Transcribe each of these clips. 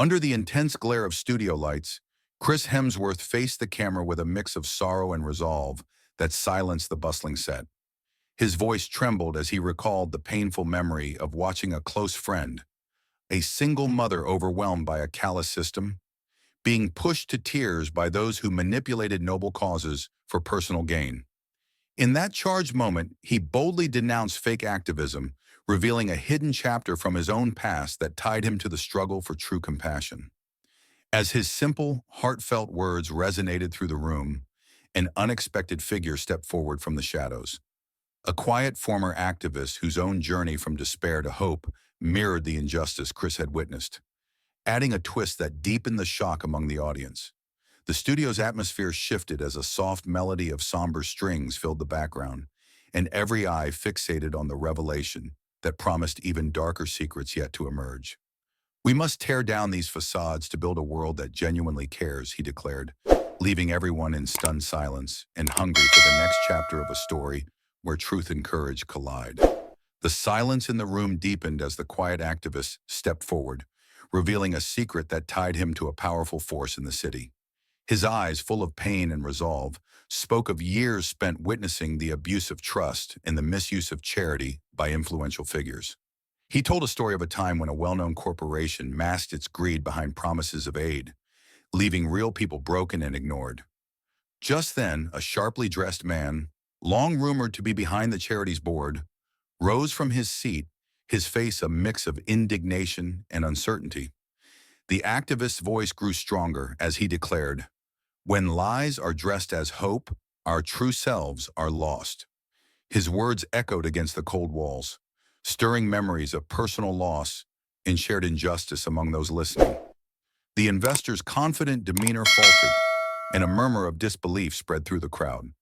Under the intense glare of studio lights, Chris Hemsworth faced the camera with a mix of sorrow and resolve that silenced the bustling set. His voice trembled as he recalled the painful memory of watching a close friend, a single mother overwhelmed by a callous system, being pushed to tears by those who manipulated noble causes for personal gain. In that charged moment, he boldly denounced fake activism, revealing a hidden chapter from his own past that tied him to the struggle for true compassion. As his simple, heartfelt words resonated through the room, an unexpected figure stepped forward from the shadows. A quiet former activist whose own journey from despair to hope mirrored the injustice Chris had witnessed, adding a twist that deepened the shock among the audience. The studio's atmosphere shifted as a soft melody of somber strings filled the background, and every eye fixated on the revelation that promised even darker secrets yet to emerge. "We must tear down these facades to build a world that genuinely cares," he declared, leaving everyone in stunned silence and hungry for the next chapter of a story where truth and courage collide. The silence in the room deepened as the quiet activist stepped forward, revealing a secret that tied him to a powerful force in the city. His eyes, full of pain and resolve, spoke of years spent witnessing the abuse of trust and the misuse of charity by influential figures. He told a story of a time when a well-known corporation masked its greed behind promises of aid, leaving real people broken and ignored. Just then, a sharply dressed man, long rumored to be behind the charity's board, rose from his seat, his face a mix of indignation and uncertainty. The activist's voice grew stronger as he declared, "When lies are dressed as hope, our true selves are lost." His words echoed against the cold walls, stirring memories of personal loss and shared injustice among those listening. The investor's confident demeanor faltered, and a murmur of disbelief spread through the crowd.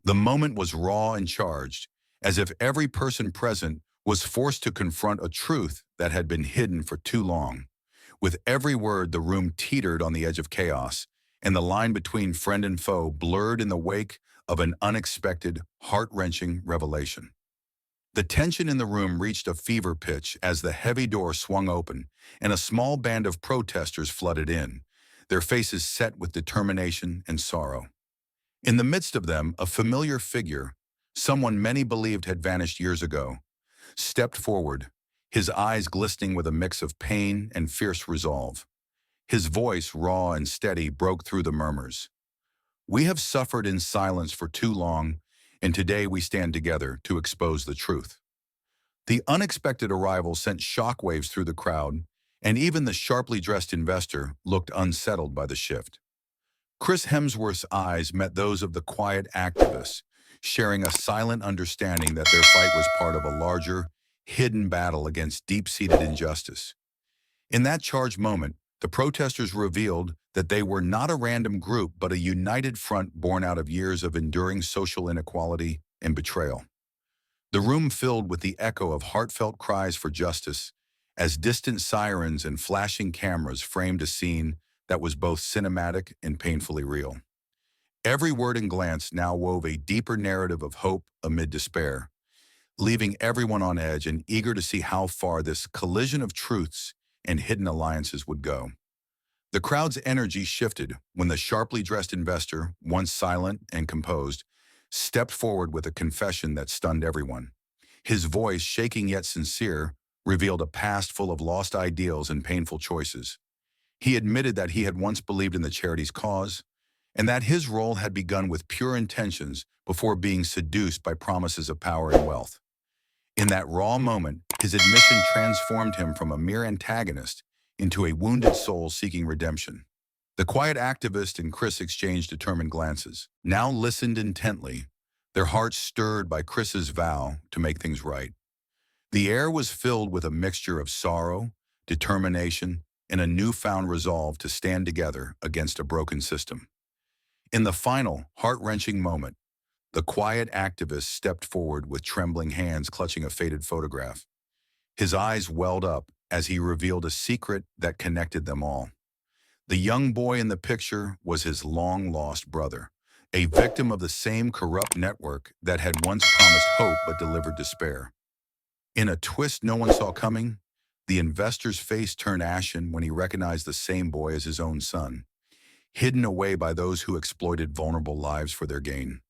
The moment was raw and charged, as if every person present was forced to confront a truth that had been hidden for too long. With every word, the room teetered on the edge of chaos, and the line between friend and foe blurred in the wake of an unexpected, heart-wrenching revelation. The tension in the room reached a fever pitch as the heavy door swung open and a small band of protesters flooded in, their faces set with determination and sorrow. In the midst of them, a familiar figure, someone many believed had vanished years ago, stepped forward, his eyes glistening with a mix of pain and fierce resolve. His voice, raw and steady, broke through the murmurs. "We have suffered in silence for too long, and today we stand together to expose the truth." The unexpected arrival sent shockwaves through the crowd, and even the sharply dressed investor looked unsettled by the shift. Chris Hemsworth's eyes met those of the quiet activists, sharing a silent understanding that their fight was part of a larger, hidden battle against deep-seated injustice. In that charged moment, the protesters revealed that they were not a random group but a united front born out of years of enduring social inequality and betrayal. The room filled with the echo of heartfelt cries for justice as distant sirens and flashing cameras framed a scene that was both cinematic and painfully real. Every word and glance now wove a deeper narrative of hope amid despair, leaving everyone on edge and eager to see how far this collision of truths and hidden alliances would go. The crowd's energy shifted when the sharply dressed investor, once silent and composed, stepped forward with a confession that stunned everyone. His voice, shaking yet sincere, revealed a past full of lost ideals and painful choices. He admitted that he had once believed in the charity's cause, and that his role had begun with pure intentions before being seduced by promises of power and wealth. In that raw moment, his admission transformed him from a mere antagonist into a wounded soul seeking redemption. The quiet activist and Chris exchanged determined glances, now listened intently, their hearts stirred by Chris's vow to make things right. The air was filled with a mixture of sorrow, determination, and a newfound resolve to stand together against a broken system. In the final, heart-wrenching moment, the quiet activist stepped forward with trembling hands clutching a faded photograph. His eyes welled up as he revealed a secret that connected them all. The young boy in the picture was his long-lost brother, a victim of the same corrupt network that had once promised hope but delivered despair. In a twist no one saw coming, The investor's face turned ashen when he recognized the same boy as his own son, hidden away by those who exploited vulnerable lives for their gain.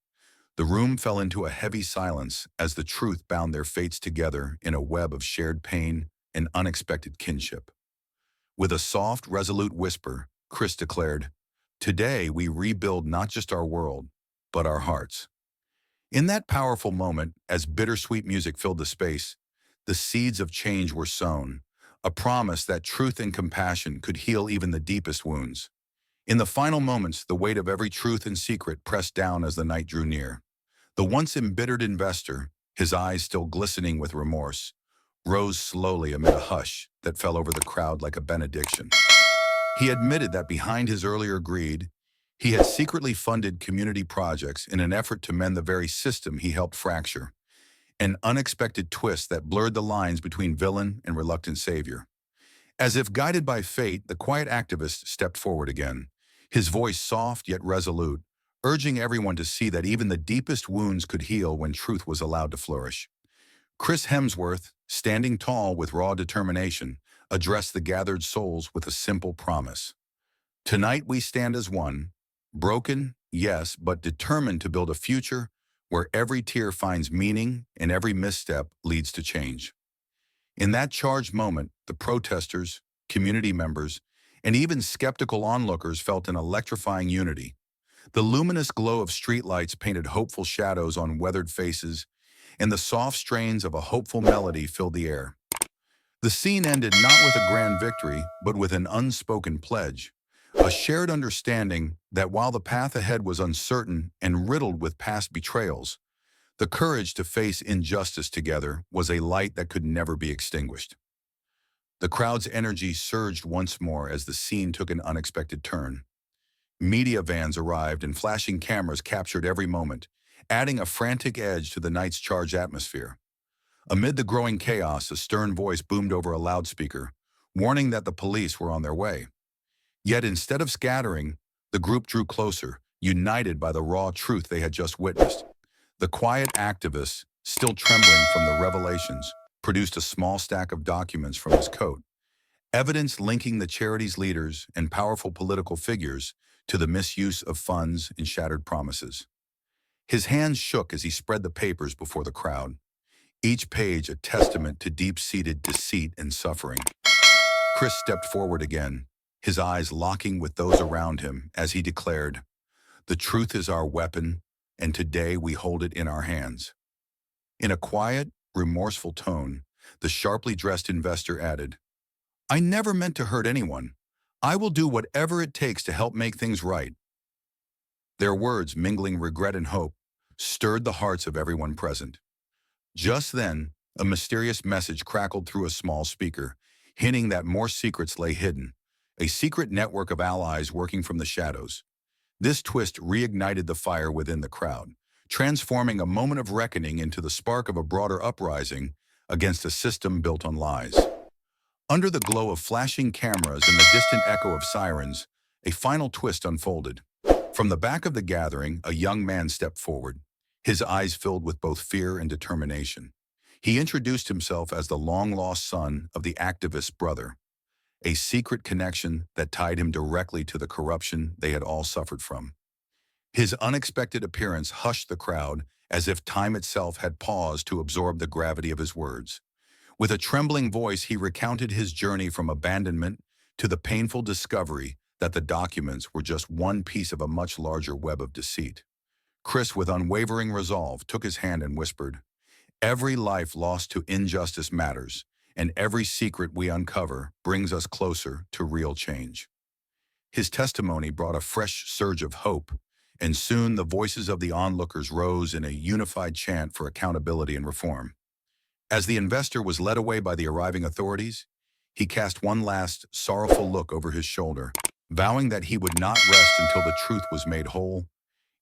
The room fell into a heavy silence as the truth bound their fates together in a web of shared pain and unexpected kinship. With a soft, resolute whisper, Chris declared, "Today we rebuild not just our world, but our hearts." In that powerful moment, as bittersweet music filled the space, the seeds of change were sown, a promise that truth and compassion could heal even the deepest wounds. In the final moments, the weight of every truth and secret pressed down as the night drew near. The once embittered investor, his eyes still glistening with remorse, rose slowly amid a hush that fell over the crowd like a benediction. He admitted that behind his earlier greed, he had secretly funded community projects in an effort to mend the very system he helped fracture, an unexpected twist that blurred the lines between villain and reluctant savior. As if guided by fate, the quiet activist stepped forward again, his voice soft yet resolute, urging everyone to see that even the deepest wounds could heal when truth was allowed to flourish. Chris Hemsworth, standing tall with raw determination, addressed the gathered souls with a simple promise. Tonight we stand as one, broken, yes, but determined to build a future where every tear finds meaning and every misstep leads to change. In that charged moment, the protesters, community members, and even skeptical onlookers felt an electrifying unity. The luminous glow of streetlights painted hopeful shadows on weathered faces, and the soft strains of a hopeful melody filled the air. The scene ended not with a grand victory, but with an unspoken pledge, a shared understanding that while the path ahead was uncertain and riddled with past betrayals, the courage to face injustice together was a light that could never be extinguished. The crowd's energy surged once more as the scene took an unexpected turn. Media vans arrived and flashing cameras captured every moment, adding a frantic edge to the night's charged atmosphere. Amid the growing chaos, a stern voice boomed over a loudspeaker, warning that the police were on their way. Yet instead of scattering, the group drew closer, united by the raw truth they had just witnessed. The quiet activist, still trembling from the revelations, produced a small stack of documents from his coat, evidence linking the charity's leaders and powerful political figures to the misuse of funds and shattered promises. His hands shook as he spread the papers before the crowd, each page a testament to deep-seated deceit and suffering. Chris stepped forward again, his eyes locking with those around him as he declared, "The truth is our weapon, and today we hold it in our hands." In a quiet, remorseful tone, the sharply dressed investor added, "I never meant to hurt anyone. I will do whatever it takes to help make things right." Their words, mingling regret and hope, stirred the hearts of everyone present. Just then, a mysterious message crackled through a small speaker, hinting that more secrets lay hidden, a secret network of allies working from the shadows. This twist reignited the fire within the crowd, transforming a moment of reckoning into the spark of a broader uprising against a system built on lies. Under the glow of flashing cameras and the distant echo of sirens, a final twist unfolded. From the back of the gathering, a young man stepped forward, his eyes filled with both fear and determination. He introduced himself as the long-lost son of the activist's brother, a secret connection that tied him directly to the corruption they had all suffered from. His unexpected appearance hushed the crowd as if time itself had paused to absorb the gravity of his words. With a trembling voice, he recounted his journey from abandonment to the painful discovery that the documents were just one piece of a much larger web of deceit. Chris, with unwavering resolve, took his hand and whispered, "Every life lost to injustice matters, and every secret we uncover brings us closer to real change." His testimony brought a fresh surge of hope, and soon the voices of the onlookers rose in a unified chant for accountability and reform. As the investor was led away by the arriving authorities, he cast one last, sorrowful look over his shoulder, vowing that he would not rest until the truth was made whole,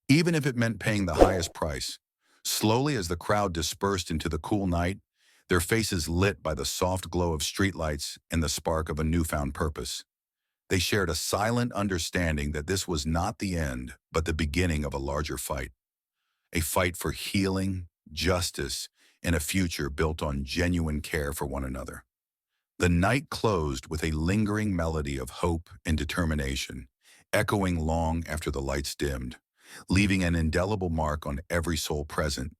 even if it meant paying the highest price. Slowly, as the crowd dispersed into the cool night, their faces lit by the soft glow of streetlights and the spark of a newfound purpose, they shared a silent understanding that this was not the end, but the beginning of a larger fight. A fight for healing, justice, and a future built on genuine care for one another. The night closed with a lingering melody of hope and determination, echoing long after the lights dimmed, leaving an indelible mark on every soul present.